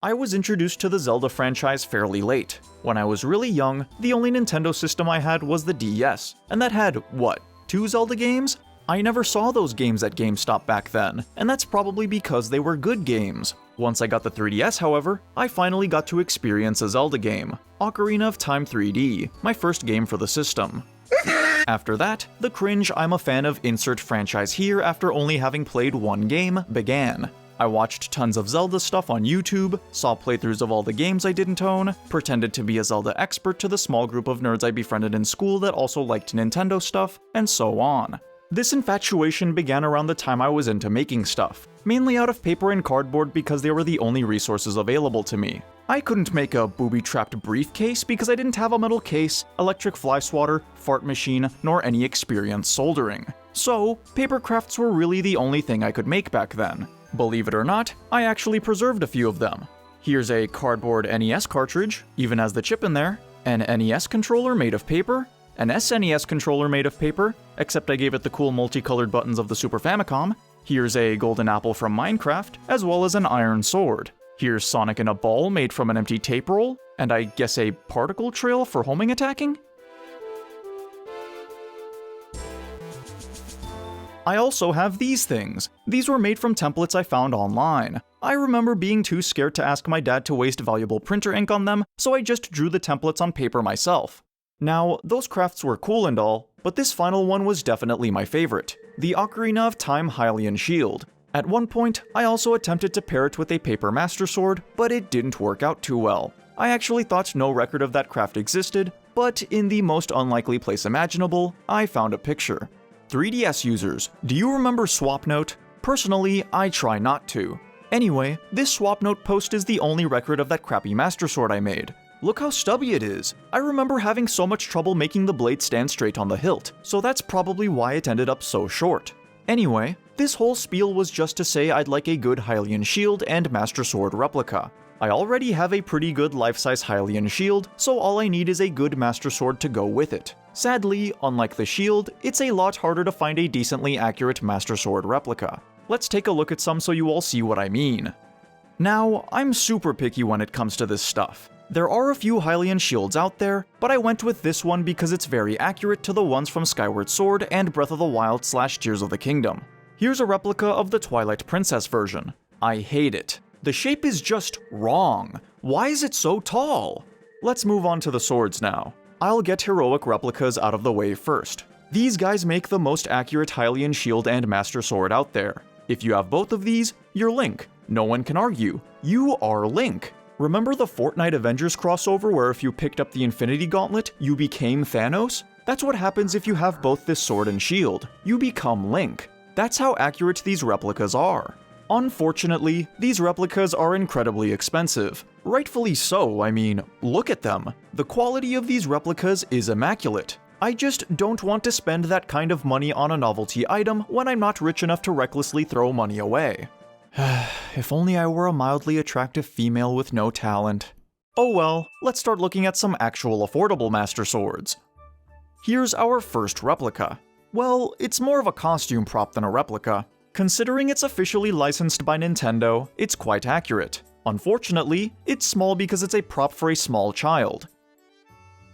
I was introduced to the Zelda franchise fairly late. When I was really young, the only Nintendo system I had was the DS, and that had, what, 2 Zelda games? I never saw those games at GameStop back then, and that's probably because they were good games. Once I got the 3DS, however, I finally got to experience a Zelda game, Ocarina of Time 3D, my first game for the system. After that, the cringe I'm a fan of insert franchise here after only having played one game began. I watched tons of Zelda stuff on YouTube, saw playthroughs of all the games I didn't own, pretended to be a Zelda expert to the small group of nerds I befriended in school that also liked Nintendo stuff, and so on. This infatuation began around the time I was into making stuff, mainly out of paper and cardboard because they were the only resources available to me. I couldn't make a booby-trapped briefcase because I didn't have a metal case, electric fly swatter, fart machine, nor any experience soldering. So, paper crafts were really the only thing I could make back then. Believe it or not, I actually preserved a few of them. Here's a cardboard NES cartridge, even has the chip in there, an NES controller made of paper, an SNES controller made of paper, except I gave it the cool multicolored buttons of the Super Famicom. Here's a golden apple from Minecraft, as well as an iron sword. Here's Sonic in a ball made from an empty tape roll, and I guess a particle trail for homing attacking? I also have these things. These were made from templates I found online. I remember being too scared to ask my dad to waste valuable printer ink on them, so I just drew the templates on paper myself. Now, those crafts were cool and all, but this final one was definitely my favorite, the Ocarina of Time Hylian Shield. At one point, I also attempted to pair it with a paper Master Sword, but it didn't work out too well. I actually thought no record of that craft existed, but in the most unlikely place imaginable, I found a picture. 3DS users, do you remember Swapnote? Personally, I try not to. Anyway, this Swapnote post is the only record of that crappy Master Sword I made. Look how stubby it is. I remember having so much trouble making the blade stand straight on the hilt, so that's probably why it ended up so short. Anyway, this whole spiel was just to say I'd like a good Hylian shield and Master Sword replica. I already have a pretty good life-size Hylian shield, so all I need is a good Master Sword to go with it. Sadly, unlike the shield, it's a lot harder to find a decently accurate Master Sword replica. Let's take a look at some so you all see what I mean. Now, I'm super picky when it comes to this stuff. There are a few Hylian shields out there, but I went with this one because it's very accurate to the ones from Skyward Sword and Breath of the Wild / Tears of the Kingdom. Here's a replica of the Twilight Princess version. I hate it. The shape is just wrong. Why is it so tall? Let's move on to the swords now. I'll get heroic replicas out of the way first. These guys make the most accurate Hylian shield and Master Sword out there. If you have both of these, you're Link. No one can argue. You are Link. Remember the Fortnite Avengers crossover where if you picked up the Infinity Gauntlet, you became Thanos? That's what happens if you have both this sword and shield. You become Link. That's how accurate these replicas are. Unfortunately, these replicas are incredibly expensive. Rightfully so, I mean, look at them. The quality of these replicas is immaculate. I just don't want to spend that kind of money on a novelty item when I'm not rich enough to recklessly throw money away. If only I were a mildly attractive female with no talent. Oh well, let's start looking at some actual affordable Master Swords. Here's our first replica. Well, it's more of a costume prop than a replica. Considering it's officially licensed by Nintendo, it's quite accurate. Unfortunately, it's small because it's a prop for a small child.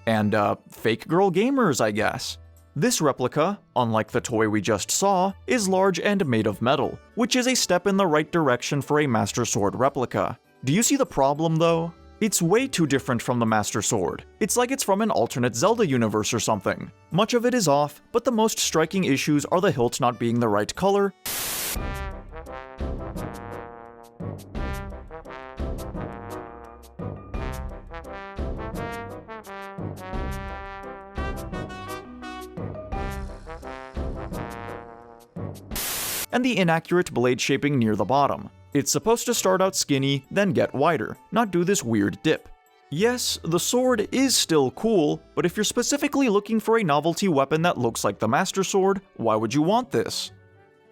And, fake girl gamers, I guess. This replica, unlike the toy we just saw, is large and made of metal, which is a step in the right direction for a Master Sword replica. Do you see the problem, though? It's way too different from the Master Sword. It's like it's from an alternate Zelda universe or something. Much of it is off, but the most striking issues are the hilt not being the right color, and the inaccurate blade shaping near the bottom. It's supposed to start out skinny, then get wider, not do this weird dip. Yes, the sword is still cool, but if you're specifically looking for a novelty weapon that looks like the Master Sword, why would you want this?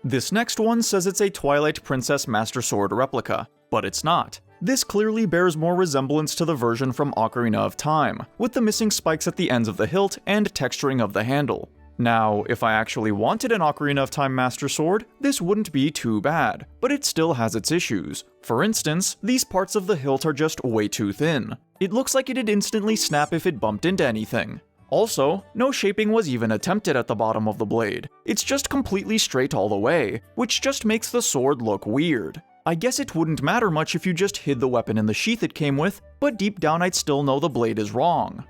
This next one says it's a Twilight Princess Master Sword replica, but it's not. This clearly bears more resemblance to the version from Ocarina of Time, with the missing spikes at the ends of the hilt and texturing of the handle. Now, if I actually wanted an Ocarina of Time Master Sword, this wouldn't be too bad, but it still has its issues. For instance, these parts of the hilt are just way too thin. It looks like it'd instantly snap if it bumped into anything. Also, no shaping was even attempted at the bottom of the blade. It's just completely straight all the way, which just makes the sword look weird. I guess it wouldn't matter much if you just hid the weapon in the sheath it came with, but deep down I'd still know the blade is wrong.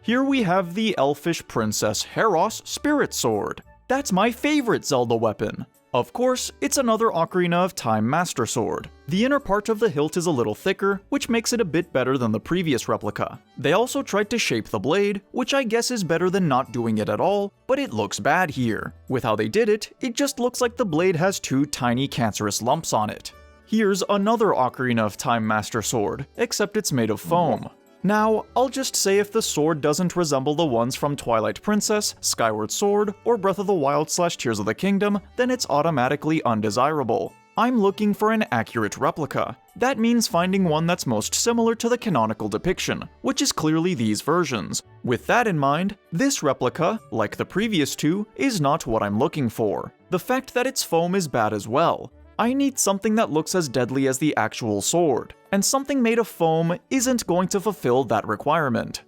Here we have the Elfish Princess Heros Spirit Sword. That's my favorite Zelda weapon. Of course, it's another Ocarina of Time Master Sword. The inner part of the hilt is a little thicker, which makes it a bit better than the previous replica. They also tried to shape the blade, which I guess is better than not doing it at all, but it looks bad here. With how they did it, it just looks like the blade has two tiny cancerous lumps on it. Here's another Ocarina of Time Master Sword, except it's made of foam. Now, I'll just say if the sword doesn't resemble the ones from Twilight Princess, Skyward Sword, or Breath of the Wild / Tears of the Kingdom, then it's automatically undesirable. I'm looking for an accurate replica. That means finding one that's most similar to the canonical depiction, which is clearly these versions. With that in mind, this replica, like the previous two, is not what I'm looking for. The fact that it's foam is bad as well. I need something that looks as deadly as the actual sword, and something made of foam isn't going to fulfill that requirement.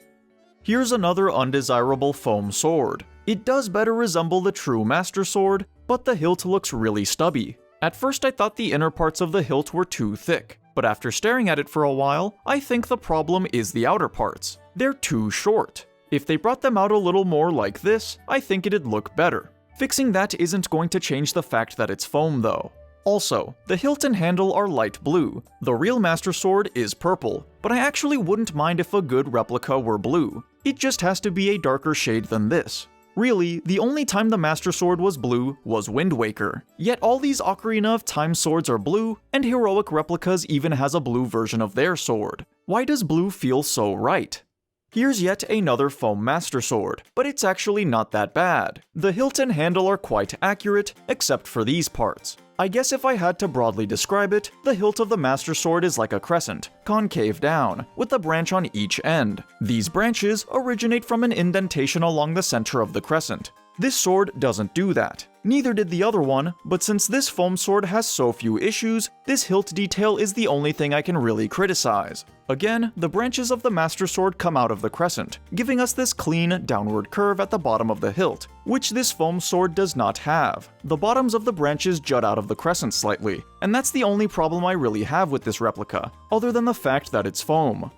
Here's another undesirable foam sword. It does better resemble the true Master Sword, but the hilt looks really stubby. At first I thought the inner parts of the hilt were too thick, but after staring at it for a while, I think the problem is the outer parts. They're too short. If they brought them out a little more like this, I think it'd look better. Fixing that isn't going to change the fact that it's foam though. Also, the hilt and handle are light blue. The real Master Sword is purple, but I actually wouldn't mind if a good replica were blue. It just has to be a darker shade than this. Really, the only time the Master Sword was blue was Wind Waker. Yet all these Ocarina of Time swords are blue, and Heroic Replicas even has a blue version of their sword. Why does blue feel so right? Here's yet another foam Master Sword, but it's actually not that bad. The hilt and handle are quite accurate, except for these parts. I guess if I had to broadly describe it, the hilt of the Master Sword is like a crescent, concave down, with a branch on each end. These branches originate from an indentation along the center of the crescent. This sword doesn't do that. Neither did the other one, but since this foam sword has so few issues, this hilt detail is the only thing I can really criticize. Again, the branches of the Master Sword come out of the crescent, giving us this clean, downward curve at the bottom of the hilt, which this foam sword does not have. The bottoms of the branches jut out of the crescent slightly, and that's the only problem I really have with this replica, other than the fact that it's foam.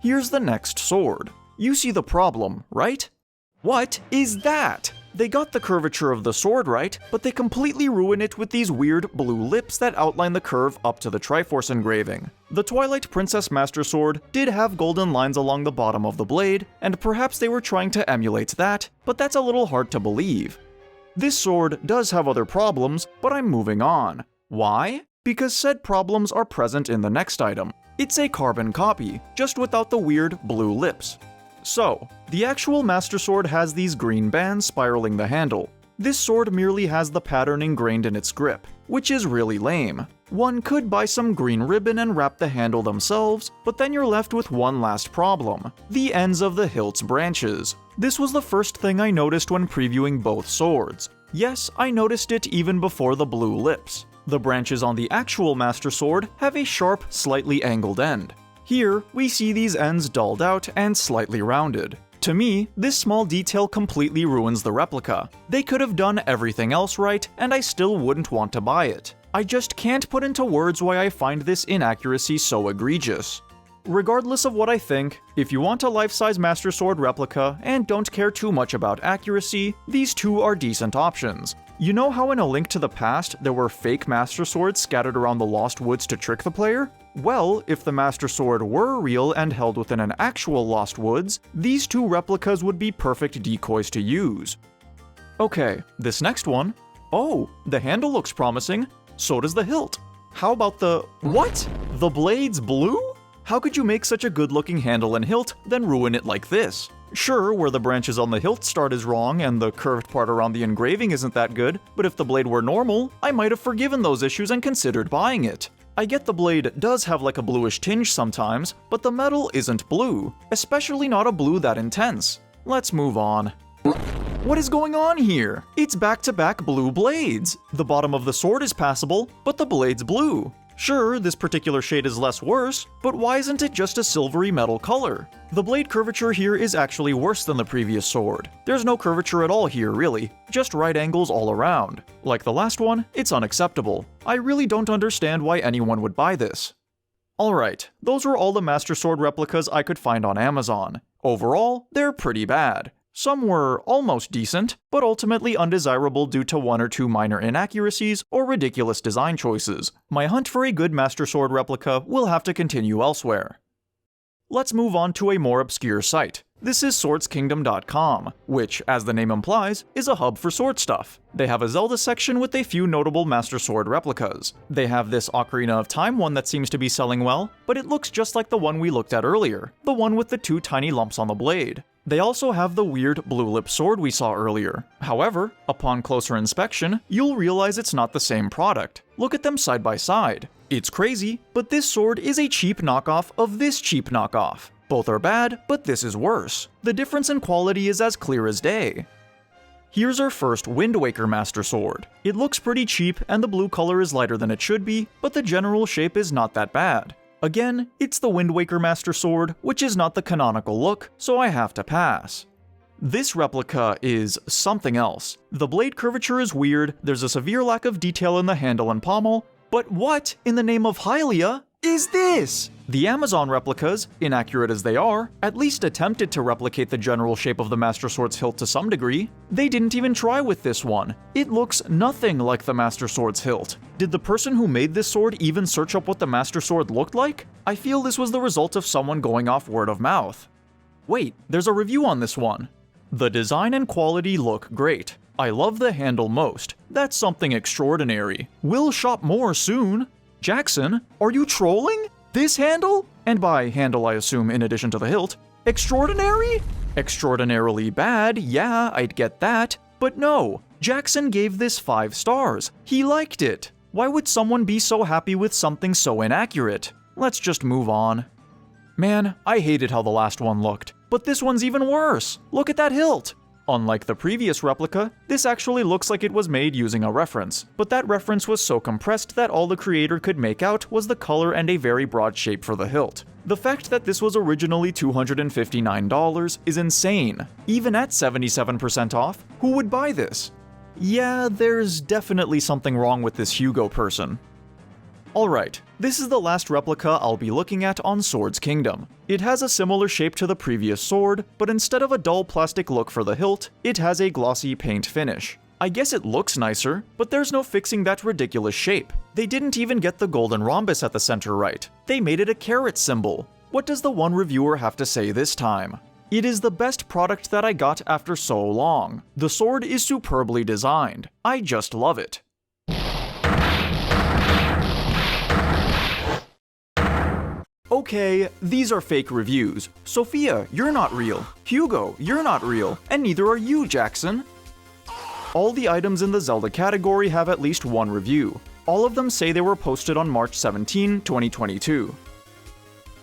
Here's the next sword. You see the problem, right? What is that? They got the curvature of the sword right, but they completely ruin it with these weird blue lips that outline the curve up to the Triforce engraving. The Twilight Princess Master Sword did have golden lines along the bottom of the blade, and perhaps they were trying to emulate that, but that's a little hard to believe. This sword does have other problems, but I'm moving on. Why? Because said problems are present in the next item. It's a carbon copy, just without the weird blue lips. So, the actual Master Sword has these green bands spiraling the handle. This sword merely has the pattern ingrained in its grip, which is really lame. One could buy some green ribbon and wrap the handle themselves, but then you're left with one last problem: the ends of the hilt's branches. This was the first thing I noticed when previewing both swords. Yes, I noticed it even before the blue lips. The branches on the actual Master Sword have a sharp, slightly angled end. Here, we see these ends dulled out and slightly rounded. To me, this small detail completely ruins the replica. They could have done everything else right, and I still wouldn't want to buy it. I just can't put into words why I find this inaccuracy so egregious. Regardless of what I think, if you want a life-size Master Sword replica and don't care too much about accuracy, these two are decent options. You know how in A Link to the Past there were fake Master Swords scattered around the Lost Woods to trick the player? Well, if the Master Sword were real and held within an actual Lost Woods, these two replicas would be perfect decoys to use. Okay, this next one. Oh, the handle looks promising. So does the hilt. How about the... what? The blade's blue? How could you make such a good-looking handle and hilt, then ruin it like this? Sure, where the branches on the hilt start is wrong and the curved part around the engraving isn't that good, but if the blade were normal, I might have forgiven those issues and considered buying it. I get the blade does have like a bluish tinge sometimes, but the metal isn't blue, especially not a blue that intense. Let's move on. What is going on here? It's back-to-back blue blades. The bottom of the sword is passable, but the blade's blue. Sure, this particular shade is less worse, but why isn't it just a silvery metal color? The blade curvature here is actually worse than the previous sword. There's no curvature at all here, really, just right angles all around. Like the last one, it's unacceptable. I really don't understand why anyone would buy this. Alright, those were all the Master Sword replicas I could find on Amazon. Overall, they're pretty bad. Some were almost decent, but ultimately undesirable due to one or two minor inaccuracies or ridiculous design choices. My hunt for a good Master Sword replica will have to continue elsewhere. Let's move on to a more obscure site. This is SwordsKingdom.com, which, as the name implies, is a hub for sword stuff. They have a Zelda section with a few notable Master Sword replicas. They have this Ocarina of Time one that seems to be selling well, but it looks just like the one we looked at earlier, the one with the two tiny lumps on the blade. They also have the weird blue lip sword we saw earlier. However, upon closer inspection, you'll realize it's not the same product. Look at them side by side. It's crazy, but this sword is a cheap knockoff of this cheap knockoff. Both are bad, but this is worse. The difference in quality is as clear as day. Here's our first Wind Waker Master Sword. It looks pretty cheap and the blue color is lighter than it should be, but the general shape is not that bad. Again, it's the Wind Waker Master Sword, which is not the canonical look, so I have to pass. This replica is something else. The blade curvature is weird, there's a severe lack of detail in the handle and pommel, but what, in the name of Hylia, is this? The Amazon replicas, inaccurate as they are, at least attempted to replicate the general shape of the Master Sword's hilt to some degree. They didn't even try with this one. It looks nothing like the Master Sword's hilt. Did the person who made this sword even search up what the Master Sword looked like? I feel this was the result of someone going off word of mouth. Wait, there's a review on this one. The design and quality look great. I love the handle most. That's something extraordinary. Will shop more soon. Jackson, are you trolling? This handle? And by handle I assume in addition to the hilt. Extraordinary? Extraordinarily bad, yeah, I'd get that. But no, Jackson gave this 5 stars. He liked it. Why would someone be so happy with something so inaccurate? Let's just move on. Man, I hated how the last one looked. But this one's even worse. Look at that hilt. Unlike the previous replica, this actually looks like it was made using a reference, but that reference was so compressed that all the creator could make out was the color and a very broad shape for the hilt. The fact that this was originally $259 is insane. Even at 77% off, who would buy this? Yeah, there's definitely something wrong with this Hugo person. Alright, this is the last replica I'll be looking at on Swords Kingdom. It has a similar shape to the previous sword, but instead of a dull plastic look for the hilt, it has a glossy paint finish. I guess it looks nicer, but there's no fixing that ridiculous shape. They didn't even get the golden rhombus at the center right. They made it a caret symbol. What does the one reviewer have to say this time? It is the best product that I got after so long. The sword is superbly designed. I just love it. Okay, these are fake reviews. Sophia, you're not real. Hugo, you're not real. And neither are you, Jackson. All the items in the Zelda category have at least one review. All of them say they were posted on March 17, 2022.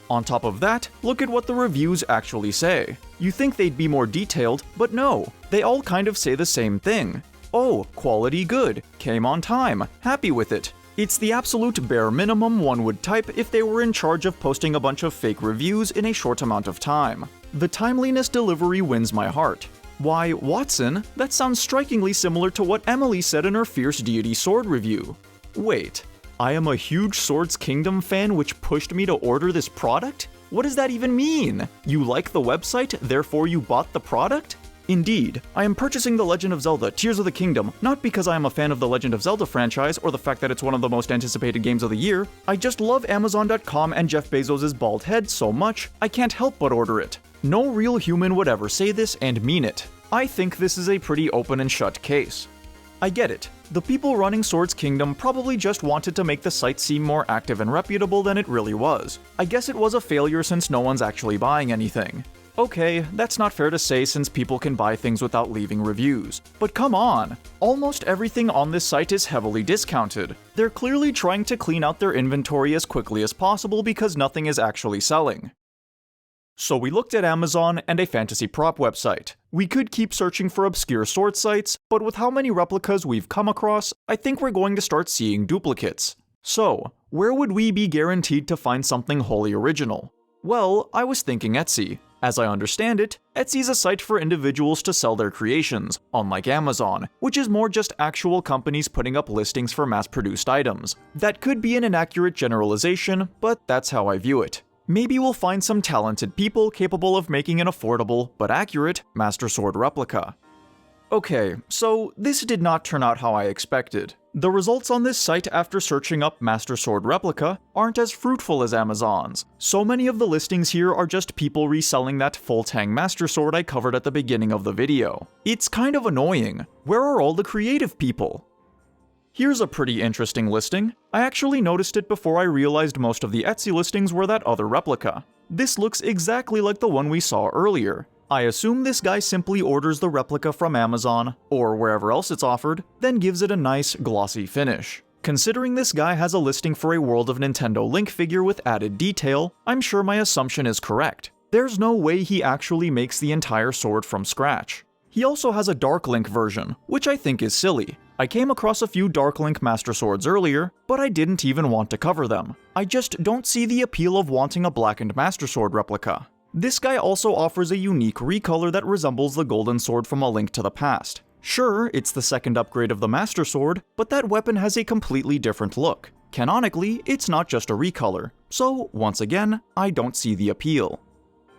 On top of that, look at what the reviews actually say. You think they'd be more detailed, but no. They all kind of say the same thing. Oh, quality good. Came on time. Happy with it. It's the absolute bare minimum one would type if they were in charge of posting a bunch of fake reviews in a short amount of time. The timeliness delivery wins my heart. Why, Watson, that sounds strikingly similar to what Emily said in her Fierce Deity Sword review. Wait, I am a huge Swords Kingdom fan which pushed me to order this product? What does that even mean? You like the website, therefore you bought the product? Indeed, I am purchasing The Legend of Zelda Tears of the Kingdom, not because I am a fan of the Legend of Zelda franchise or the fact that it's one of the most anticipated games of the year. I just love Amazon.com and Jeff Bezos' bald head so much, I can't help but order it. No real human would ever say this and mean it. I think this is a pretty open and shut case. I get it. The people running Swords Kingdom probably just wanted to make the site seem more active and reputable than it really was. I guess it was a failure since no one's actually buying anything. Okay, that's not fair to say since people can buy things without leaving reviews. But come on! Almost everything on this site is heavily discounted. They're clearly trying to clean out their inventory as quickly as possible because nothing is actually selling. So we looked at Amazon and a fantasy prop website. We could keep searching for obscure sword sites, but with how many replicas we've come across, I think we're going to start seeing duplicates. So, where would we be guaranteed to find something wholly original? Well, I was thinking Etsy. As I understand it, Etsy's a site for individuals to sell their creations, unlike Amazon, which is more just actual companies putting up listings for mass-produced items. That could be an inaccurate generalization, but that's how I view it. Maybe we'll find some talented people capable of making an affordable, but accurate, Master Sword replica. Okay, so this did not turn out how I expected. The results on this site after searching up Master Sword replica aren't as fruitful as Amazon's. So many of the listings here are just people reselling that full Tang Master Sword I covered at the beginning of the video. It's kind of annoying. Where are all the creative people? Here's a pretty interesting listing. I actually noticed it before I realized most of the Etsy listings were that other replica. This looks exactly like the one we saw earlier. I assume this guy simply orders the replica from Amazon, or wherever else it's offered, then gives it a nice, glossy finish. Considering this guy has a listing for a World of Nintendo Link figure with added detail, I'm sure my assumption is correct. There's no way he actually makes the entire sword from scratch. He also has a Dark Link version, which I think is silly. I came across a few Dark Link Master Swords earlier, but I didn't even want to cover them. I just don't see the appeal of wanting a blackened Master Sword replica. This guy also offers a unique recolor that resembles the golden sword from A Link to the Past. Sure, it's the second upgrade of the Master Sword, but that weapon has a completely different look. Canonically, it's not just a recolor, so once again, I don't see the appeal.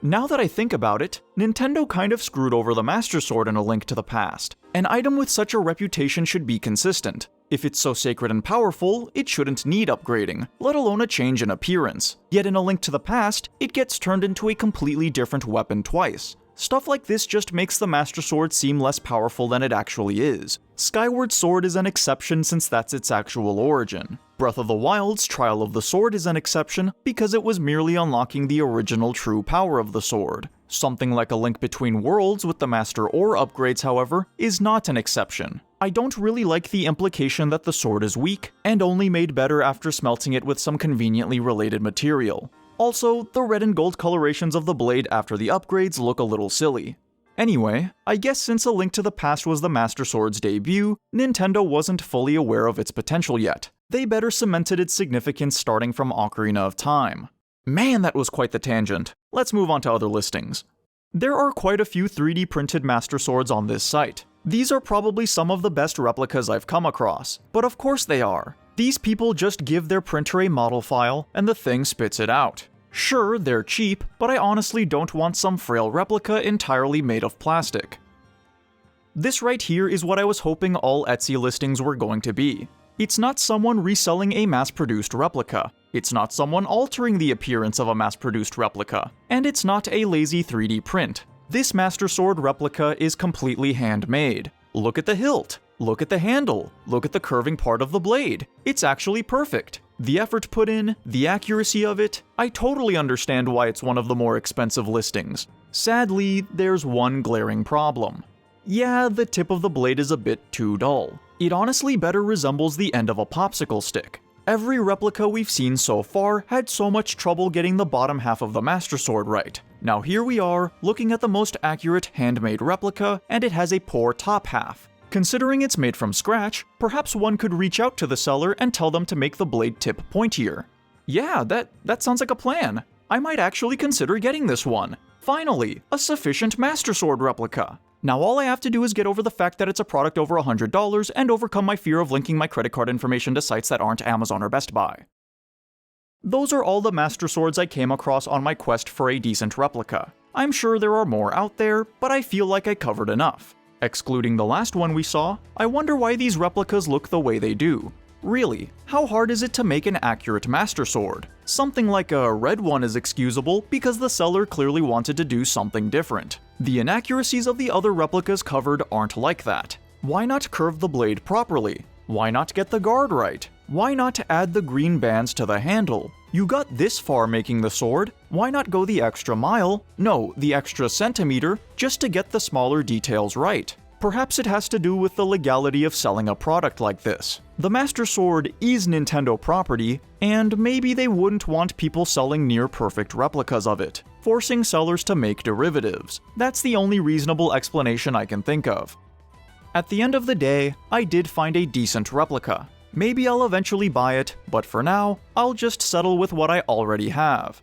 Now that I think about it, Nintendo kind of screwed over the Master Sword in A Link to the Past. An item with such a reputation should be consistent. If it's so sacred and powerful, it shouldn't need upgrading, let alone a change in appearance. Yet in A Link to the Past, it gets turned into a completely different weapon twice. Stuff like this just makes the Master Sword seem less powerful than it actually is. Skyward Sword is an exception since that's its actual origin. Breath of the Wild's Trial of the Sword is an exception because it was merely unlocking the original true power of the sword. Something like A Link Between Worlds with the Master Ore upgrades, however, is not an exception. I don't really like the implication that the sword is weak, and only made better after smelting it with some conveniently related material. Also, the red and gold colorations of the blade after the upgrades look a little silly. Anyway, I guess since A Link to the Past was the Master Sword's debut, Nintendo wasn't fully aware of its potential yet. They better cemented its significance starting from Ocarina of Time. Man, that was quite the tangent. Let's move on to other listings. There are quite a few 3D printed Master Swords on this site. These are probably some of the best replicas I've come across, but of course they are. These people just give their printer a model file, and the thing spits it out. Sure, they're cheap, but I honestly don't want some frail replica entirely made of plastic. This right here is what I was hoping all Etsy listings were going to be. It's not someone reselling a mass-produced replica. It's not someone altering the appearance of a mass-produced replica. And it's not a lazy 3D print. This Master Sword replica is completely handmade. Look at the hilt. Look at the handle. Look at the curving part of the blade. It's actually perfect. The effort put in, the accuracy of it, I totally understand why it's one of the more expensive listings. Sadly, there's one glaring problem. Yeah, the tip of the blade is a bit too dull. It honestly better resembles the end of a popsicle stick. Every replica we've seen so far had so much trouble getting the bottom half of the Master Sword right. Now here we are, looking at the most accurate handmade replica, and it has a poor top half. Considering it's made from scratch, perhaps one could reach out to the seller and tell them to make the blade tip pointier. Yeah, that sounds like a plan. I might actually consider getting this one. Finally, a sufficient Master Sword replica. Now all I have to do is get over the fact that it's a product over $100 and overcome my fear of linking my credit card information to sites that aren't Amazon or Best Buy. Those are all the Master Swords I came across on my quest for a decent replica. I'm sure there are more out there, but I feel like I covered enough. Excluding the last one we saw, I wonder why these replicas look the way they do. Really, how hard is it to make an accurate Master Sword? Something like a red one is excusable because the seller clearly wanted to do something different. The inaccuracies of the other replicas covered aren't like that. Why not curve the blade properly? Why not get the guard right? Why not add the green bands to the handle? You got this far making the sword, why not go the extra mile, no, the extra centimeter, just to get the smaller details right? Perhaps it has to do with the legality of selling a product like this. The Master Sword is Nintendo property, and maybe they wouldn't want people selling near-perfect replicas of it, forcing sellers to make derivatives. That's the only reasonable explanation I can think of. At the end of the day, I did find a decent replica. Maybe I'll eventually buy it, but for now, I'll just settle with what I already have.